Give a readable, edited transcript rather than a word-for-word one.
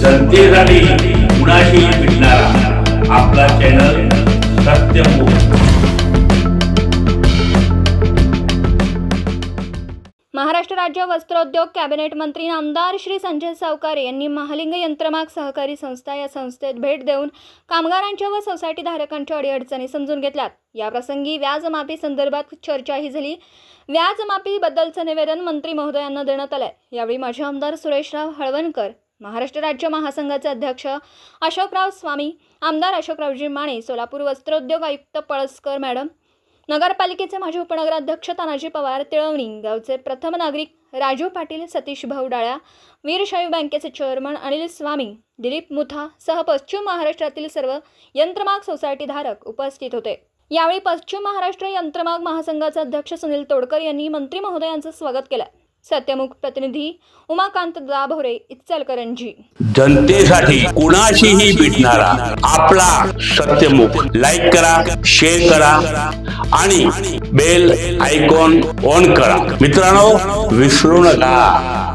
जनतेसाठी कुणाशी भेटणारा आपला चॅनल सत्यमुख। महाराष्ट्र राज्य वस्त्रोद्योग कॅबिनेट मंत्री आमदार श्री संजय सावकारे यांनी महालिंग यंत्रमाग सहकारी संस्था या संस्थेत भेट देऊन कामगारांच्या व सोसायटी धारकांच्या अडीअडचणी समजून घेतल्यात। या प्रसंगी व्याजमाफी संदर्भात चर्चाही झाली। व्याजमाफी बद्दलचे निवेदन मंत्री महोदयांना देण्यात आले। यावेळी माजी आमदार सुरेशराव हळवणकर, महाराष्ट्र राज्य महासंघाचे अध्यक्ष अशोकराव स्वामी, आमदार अशोकरावजी माने, सोलापूर वस्त्रोद्योग आयुक्त पळसकर मॅडम, नगरपालिकेचे माजी उपनगराध्यक्ष तानाजी पवार, तिळवणी गावचे प्रथम नागरिक राजू पाटील, सतीश भाऊ डाळ्या, वीरशैव बँकेचे चेअरमन अनिल स्वामी, दिलीप मुथा सह पश्चिम महाराष्ट्रातील सर्व यंत्रमाग सोसायटी धारक उपस्थित होते। यावेळी पश्चिम महाराष्ट्र यंत्रमाग महासंघाचे अध्यक्ष सुनील तोडकर यांनी मंत्री महोदयांचे स्वागत केले। सत्यमुख प्रतिनिधी उमाकांत दाभोरे, इचलकरंजी। जनतेसाठी कुणाशीही भेटणारा आपला सत्यमुख। लाईक करा, शेअर करा आणि बेल आयकॉन ऑन करा। मित्रांनो, विसरू नका।